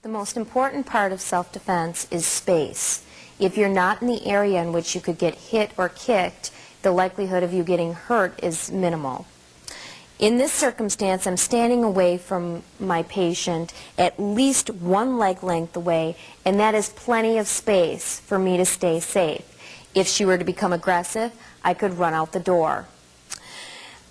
The most important part of self-defense is space. If you're not in the area in which you could get hit or kicked, the likelihood of you getting hurt is minimal. In this circumstance, I'm standing away from my patient at least one leg length away, and that is plenty of space for me to stay safe. If she were to become aggressive, I could run out the door.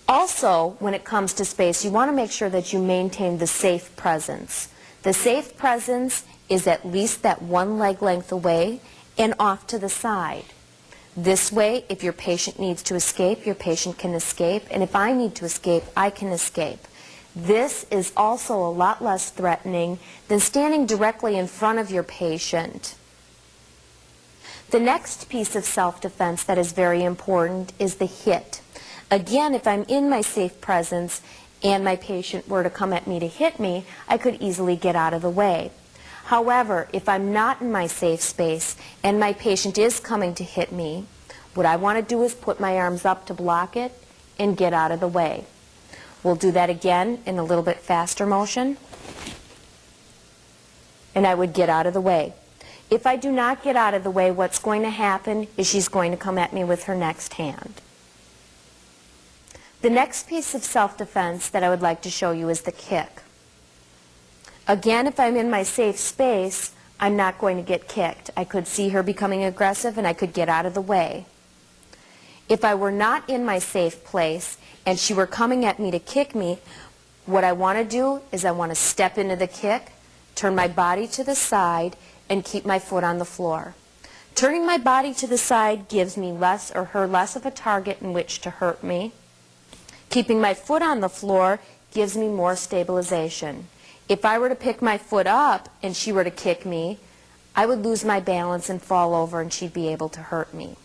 Also, when it comes to space, you want to make sure that you maintain the safe presence. The safe presence is at least that one leg length away and off to the side. This way, if your patient needs to escape, your patient can escape, and if I need to escape, I can escape. This is also a lot less threatening than standing directly in front of your patient. The next piece of self-defense that is very important is the hit. Again, if I'm in my safe presence and my patient were to come at me to hit me, I could easily get out of the way. However, if I'm not in my safe space and my patient is coming to hit me, what I want to do is put my arms up to block it and get out of the way. We'll do that again in a little bit faster motion. And I would get out of the way. If I do not get out of the way, what's going to happen is she's going to come at me with her next hand. The next piece of self-defense that I would like to show you is the kick. Again, if I'm in my safe space, I'm not going to get kicked. I could see her becoming aggressive and I could get out of the way. If I were not in my safe place and she were coming at me to kick me, what I want to do is I want to step into the kick, turn my body to the side, and keep my foot on the floor. Turning my body to the side gives me less or her less of a target in which to hurt me. Keeping my foot on the floor gives me more stabilization. If I were to pick my foot up and she were to kick me, I would lose my balance and fall over and she'd be able to hurt me.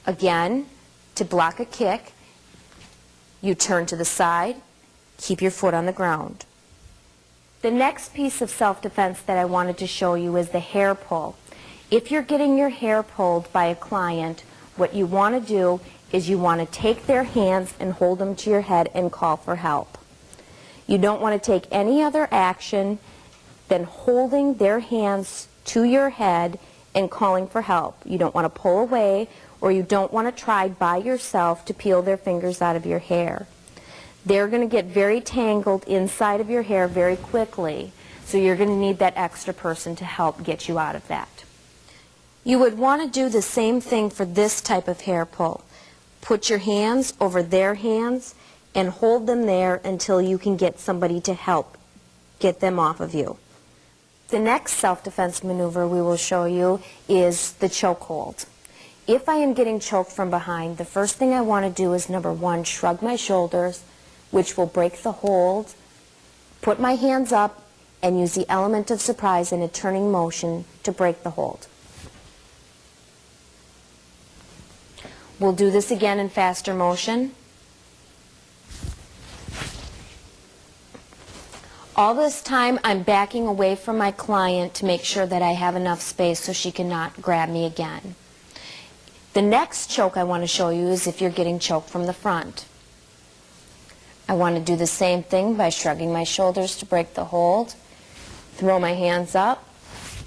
Again, to block a kick, you turn to the side, keep your foot on the ground. The next piece of self-defense that I wanted to show you is the hair pull. If you're getting your hair pulled by a client, what you want to do is you want to take their hands and hold them to your head and call for help. You don't want to take any other action than holding their hands to your head and calling for help. You don't want to pull away, or you don't want to try by yourself to peel their fingers out of your hair. They're going to get very tangled inside of your hair very quickly, so you're going to need that extra person to help get you out of that. You would want to do the same thing for this type of hair pull. Put your hands over their hands and hold them there until you can get somebody to help get them off of you. The next self-defense maneuver we will show you is the choke hold. If I am getting choked from behind, the first thing I want to do is, number one, shrug my shoulders, which will break the hold, put my hands up, and use the element of surprise in a turning motion to break the hold. We'll do this again in faster motion. All this time, I'm backing away from my client to make sure that I have enough space so she cannot grab me again. The next choke I want to show you is if you're getting choked from the front. I want to do the same thing by shrugging my shoulders to break the hold, throw my hands up,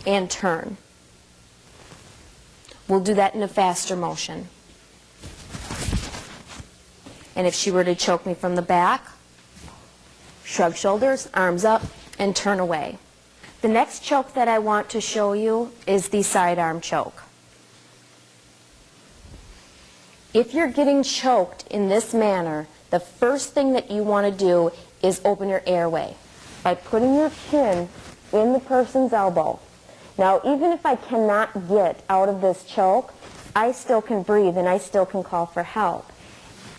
and turn. We'll do that in a faster motion. And if she were to choke me from the back, shrug shoulders, arms up, and turn away. The next choke that I want to show you is the sidearm choke. If you're getting choked in this manner, the first thing that you want to do is open your airway by putting your chin in the person's elbow. Now, even if I cannot get out of this choke, I still can breathe and I still can call for help.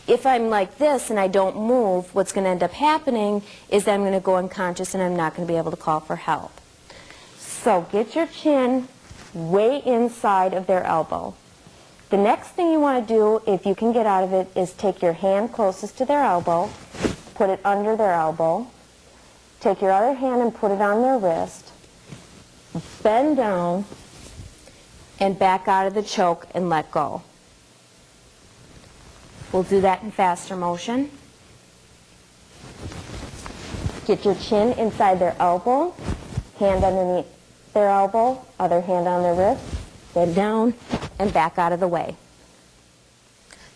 If I'm like this and I don't move, what's going to end up happening is that I'm going to go unconscious and I'm not going to be able to call for help. So get your chin way inside of their elbow. The next thing you want to do, if you can get out of it, is take your hand closest to their elbow, put it under their elbow, take your other hand and put it on their wrist, bend down, and back out of the choke and let go. We'll do that in faster motion. Get your chin inside their elbow, hand underneath their elbow, other hand on their wrist, head down, and back out of the way.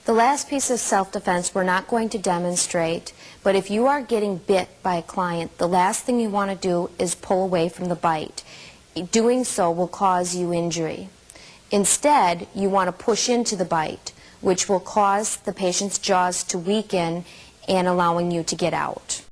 The last piece of self-defense we're not going to demonstrate, but if you are getting bit by a client, the last thing you want to do is pull away from the bite. Doing so will cause you injury. Instead, you want to push into the bite, which will cause the patient's jaws to weaken and allowing you to get out.